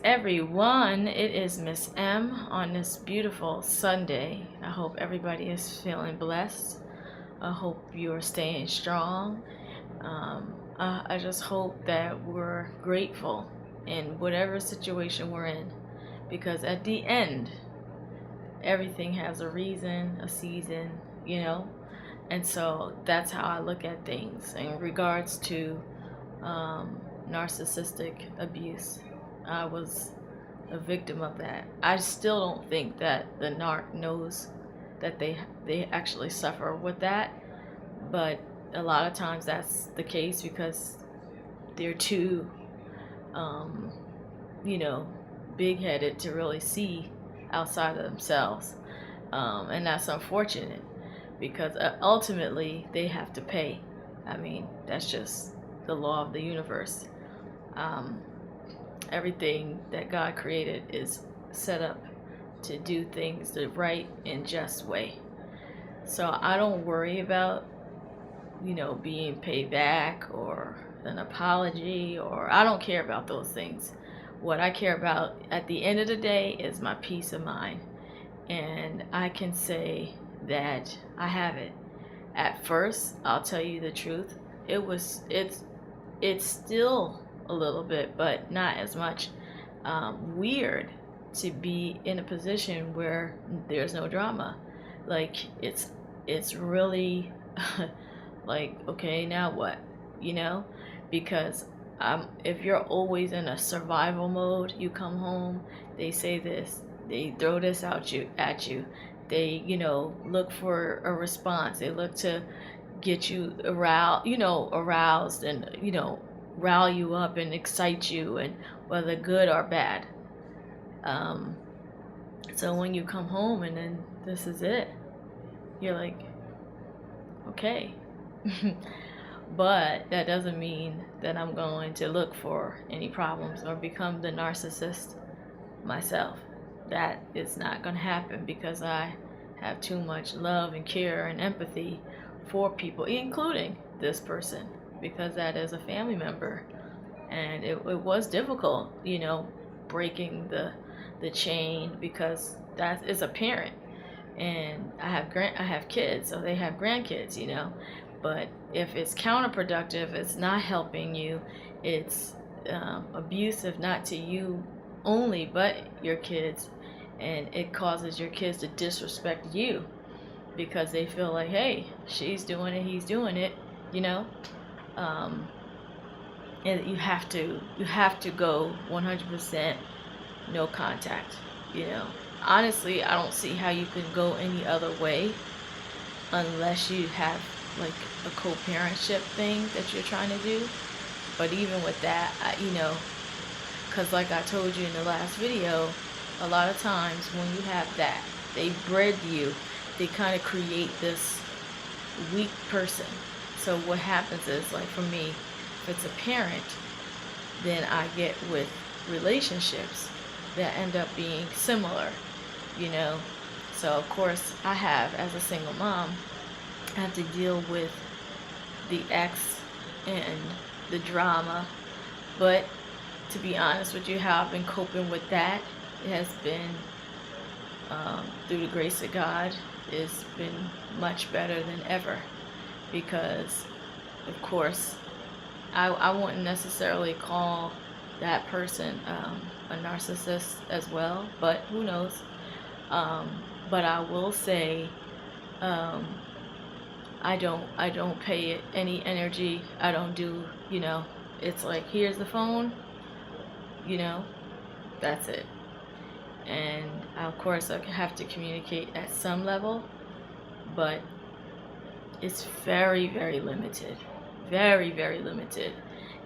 everyone, it is Miss M on this beautiful Sunday. I hope everybody is feeling blessed. I hope you are staying strong. I just hope that we're grateful in whatever situation we're in, because at the end, everything has a reason, a season, and so that's how I look at things in regards to narcissistic abuse. I was a victim of that. I still don't think that the narc knows that they actually suffer with that, but a lot of times that's the case because they're too, um, big-headed to really see outside of themselves, and that's unfortunate because ultimately they have to pay. I mean, that's just the law of the universe. Everything that God created is set up to do things the right and just way. So I don't worry about, being paid back or an apology, or I don't care about those things. What I care about at the end of the day is my peace of mind. And I can say that I have it. At first, I'll tell you the truth, it's still a little bit, but not as much, weird to be in a position where there's no drama. Like it's really like, okay, now what? Because if you're always in a survival mode, you come home, they say this, they throw this at you, they look for a response, they look to get you aroused and rile you up and excite you, and whether good or bad. So when you come home and then this is it, you're like, okay. But that doesn't mean that I'm going to look for any problems or become the narcissist myself. That is not going to happen because I have too much love and care and empathy for people, including this person, because that is a family member. And it was difficult, breaking the chain, because that is a parent, and I have kids, so they have grandkids, but if it's counterproductive, it's not helping you, it's abusive, not to you only but your kids, and it causes your kids to disrespect you because they feel like, hey, she's doing it, he's doing it, and you have to go 100% no contact. Honestly, I don't see how you can go any other way unless you have like a co-parentship thing that you're trying to do. But even with that, because like I told you in the last video, a lot of times when you have that, they bred you, they kind of create this weak person. So what happens is, like for me, if it's a parent, then I get with relationships that end up being similar, So of course I have, as a single mom, I have to deal with the ex and the drama. But to be honest with you, how I've been coping with that, it has been, through the grace of God, it's been much better than ever. Because of course I wouldn't necessarily call that person a narcissist as well, but who knows. But I will say, I don't pay it any energy. I don't do, it's like, here's the phone, that's it. And of course I have to communicate at some level, but it's very, very limited. Very, very limited.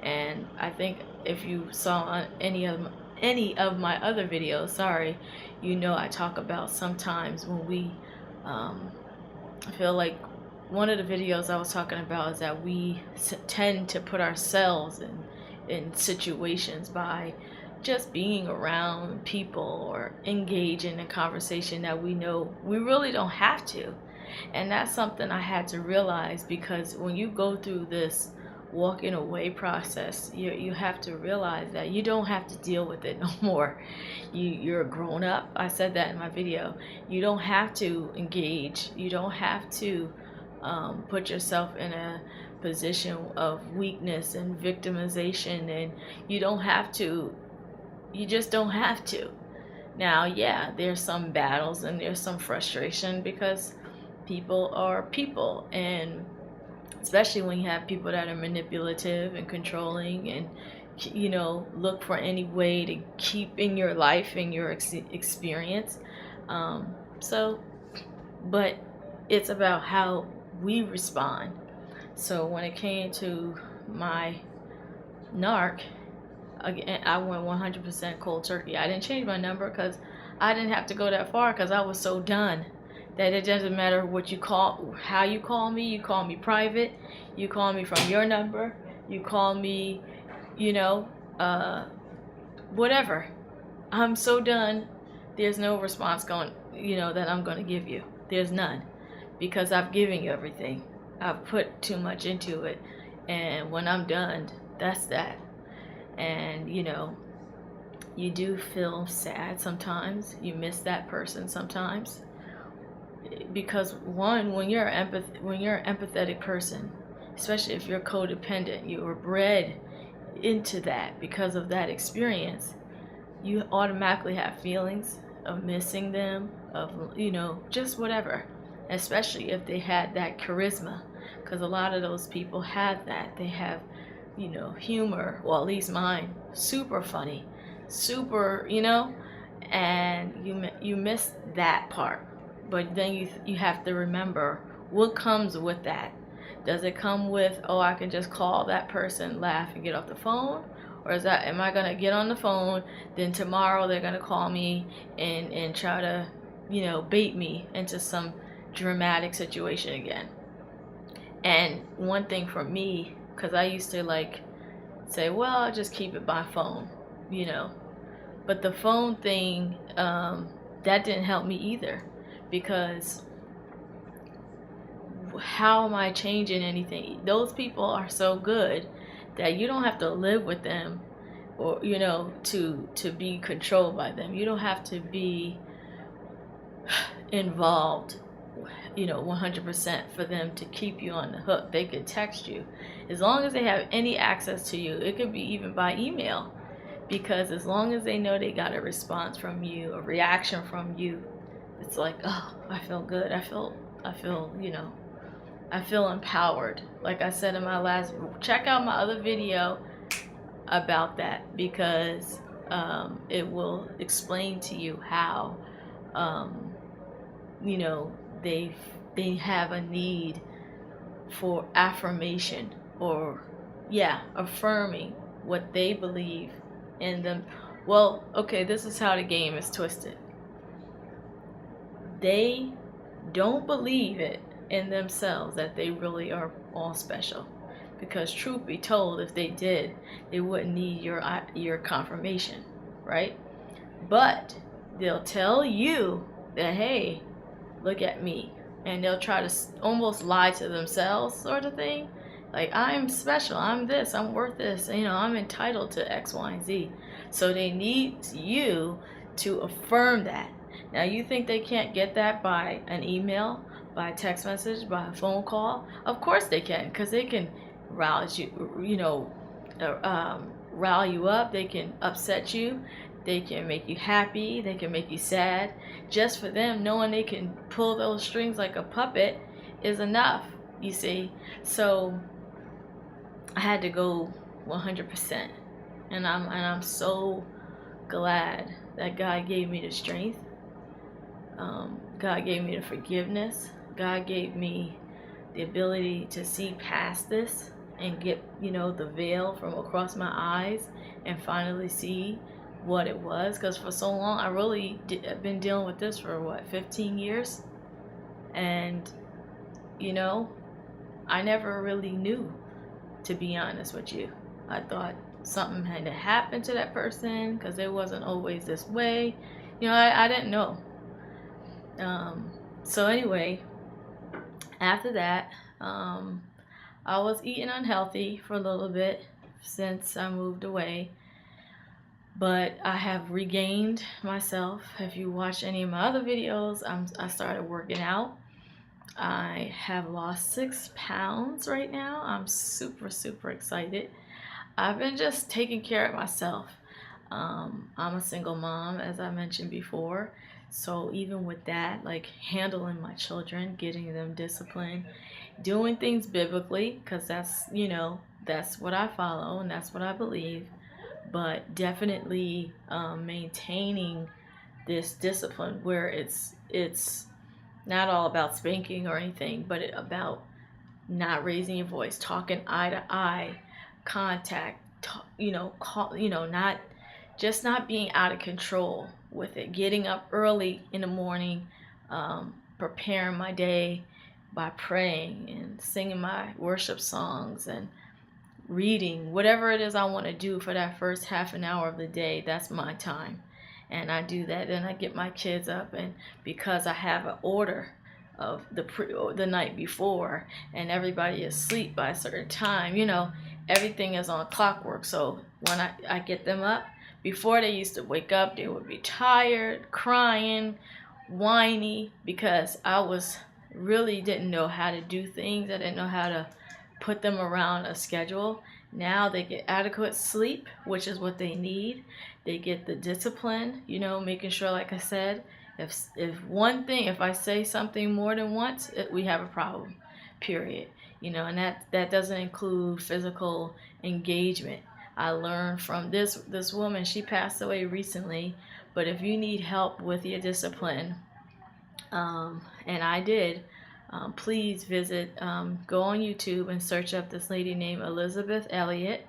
And I think if you saw any of my other videos, sorry, I talk about sometimes when we I feel like one of the videos I was talking about is that we tend to put ourselves in situations by just being around people or engaging in conversation that we know we really don't have to. And that's something I had to realize, because when you go through this walking away process. You have to realize that you don't have to deal with it no more. You're a grown up. I said that in my video. You don't have to engage. You don't have to put yourself in a position of weakness and victimization, and you don't have to. You just don't have to. Now, yeah, there's some battles and there's some frustration because people are people, and especially when you have people that are manipulative and controlling and look for any way to keep in your life and your experience. So but it's about how we respond. So when it came to my narc, again, I went 100% cold turkey. I didn't change my number because I didn't have to go that far, because I was so done that it doesn't matter what you call, how you call me. You call me private, you call me from your number, you call me, whatever. I'm so done. There's no response going, that I'm going to give you. There's none, because I've given you everything. I've put too much into it, and when I'm done, that's that. And you do feel sad sometimes. You miss that person sometimes, because when you're an empathetic person, especially if you're codependent, you were bred into that because of that experience. You automatically have feelings of missing them, of just whatever, especially if they had that charisma, because a lot of those people have that. They have humor, well, at least mine, super funny, super, and you miss that part. But then you have to remember what comes with that. Does it come with, oh, I can just call that person, laugh, and get off the phone? Or am I going to get on the phone, then tomorrow they're going to call me and try to, bait me into some dramatic situation again? And one thing for me, because I used to say, well, I'll just keep it by phone, But the phone thing, that didn't help me either, because how am I changing anything? Those people are so good that you don't have to live with them, or to be controlled by them. You don't have to be involved 100% for them to keep you on the hook. They could text you as long as they have any access to you. It could be even by email, because as long as they know they got a response from you, a reaction from you, it's like, oh, I feel good. I feel I feel empowered. Like I said in my last, check out my other video about that, because it will explain to you how they have a need for affirmation, or affirming what they believe in them. Well, okay, this is how the game is twisted. They don't believe it in themselves that they really are all special, because truth be told, if they did, they wouldn't need your confirmation, right? But they'll tell you that, hey, look at me, and they'll try to almost lie to themselves, sort of thing, like, I'm special, I'm this, I'm worth this, I'm entitled to X, Y, and Z. So they need you to affirm that. Now, you think they can't get that by an email, by a text message, by a phone call? Of course they can, because they can rile you up, they can upset you, they can make you happy, they can make you sad. Just for them, knowing they can pull those strings like a puppet is enough, you see. So I had to go 100%, and I'm so glad that God gave me the strength. God gave me the forgiveness. God gave me the ability to see past this and get, the veil from across my eyes and finally see what it was. Because for so long, I've been dealing with this for 15 years. And, I never really knew, to be honest with you. I thought something had to happen to that person, because it wasn't always this way. I didn't know. So anyway, after that, I was eating unhealthy for a little bit since I moved away, but I have regained myself. If you watch any of my other videos, I started working out. I have lost 6 pounds right now. I'm super, super excited. I've been just taking care of myself. I'm a single mom, as I mentioned before. So even with that, like handling my children, getting them disciplined, doing things biblically, because that's what I follow and that's what I believe. But definitely maintaining this discipline where it's not all about spanking or anything, but about not raising your voice, talking eye to eye, contact, not not being out of control with it. Getting up early in the morning, preparing my day by praying and singing my worship songs and reading, whatever it is I want to do for that first half an hour of the day. That's my time, and I do that. Then I get my kids up, and because I have an order of the night before, and everybody is asleep by a certain time, everything is on clockwork. So when I get them up, before they used to wake up, they would be tired, crying, whiny, because I was really didn't know how to do things. I didn't know how to put them around a schedule. Now they get adequate sleep, which is what they need. They get the discipline, making sure, like I said, if I say something more than once, we have a problem, period. And that doesn't include physical engagement. I learned from this woman. She passed away recently, but if you need help with your discipline, and I did, please go on YouTube and search up this lady named Elisabeth Elliott.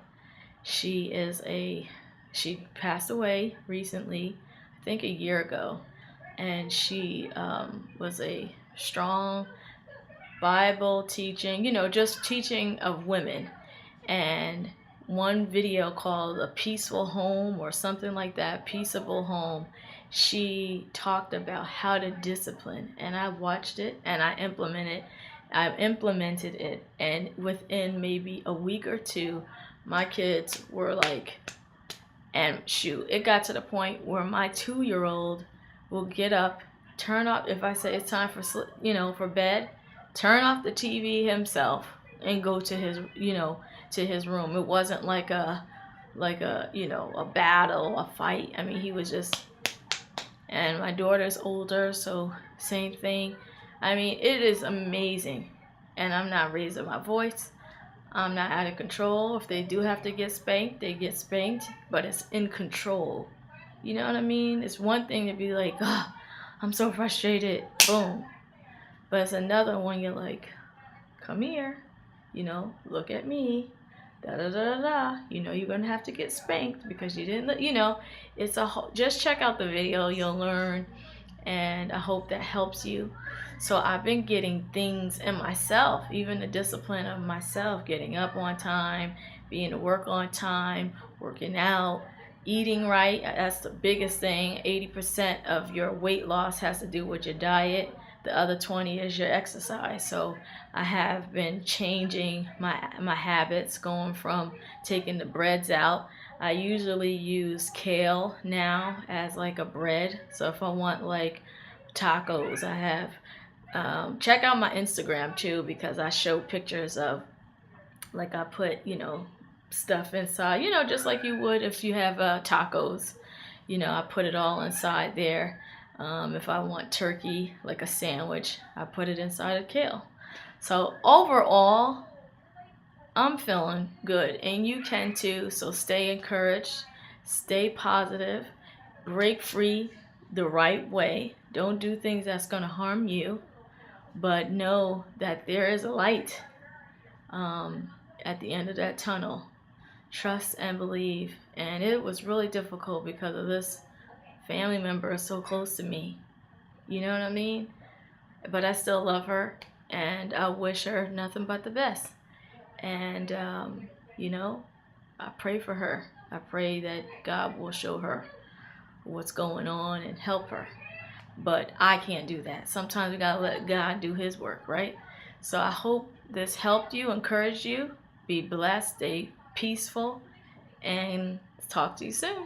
She passed away recently, I think a year ago, and she was a strong Bible teaching, just teaching of women. And one video called A Peaceful Home or something like that, Peaceable Home, she talked about how to discipline, and I watched it and I implemented it, and within maybe a week or two, my kids were like, and shoot, it got to the point where my 2-year-old will get up, turn off, if I say it's time for bed, turn off the TV himself and go to his room. It wasn't like a battle, a fight. I mean, he was just. And my daughter's older, so same thing. I mean, it is amazing. And I'm not raising my voice. I'm not out of control. If they do have to get spanked, they get spanked, but it's in control. You know what I mean? It's one thing to be like, oh, I'm so frustrated, boom. But it's another one, you're like, come here, look at me, da da da da da. You're gonna have to get spanked because you didn't. It's just check out the video, you'll learn, and I hope that helps you. So I've been getting things in myself, even the discipline of myself, getting up on time, being to work on time, working out, eating right. That's the biggest thing. 80% of your weight loss has to do with your diet. The other 20 is your exercise. So I have been changing my habits, going from taking the breads out. I usually use kale now as like a bread. So if I want like tacos, I have check out my Instagram too, because I show pictures of, like, I put stuff inside, just like you would if you have tacos. I put it all inside there. If I want turkey, like a sandwich, I put it inside of kale. So overall, I'm feeling good, and you can too. So stay encouraged, stay positive, break free the right way. Don't do things that's going to harm you, but know that there is a light at the end of that tunnel. Trust and believe. And it was really difficult because of this family member is so close to me. You know what I mean? But I still love her, and I wish her nothing but the best. And, I pray for her. I pray that God will show her what's going on and help her. But I can't do that. Sometimes we gotta let God do his work, right? So I hope this helped you, encouraged you. Be blessed, stay peaceful, and talk to you soon.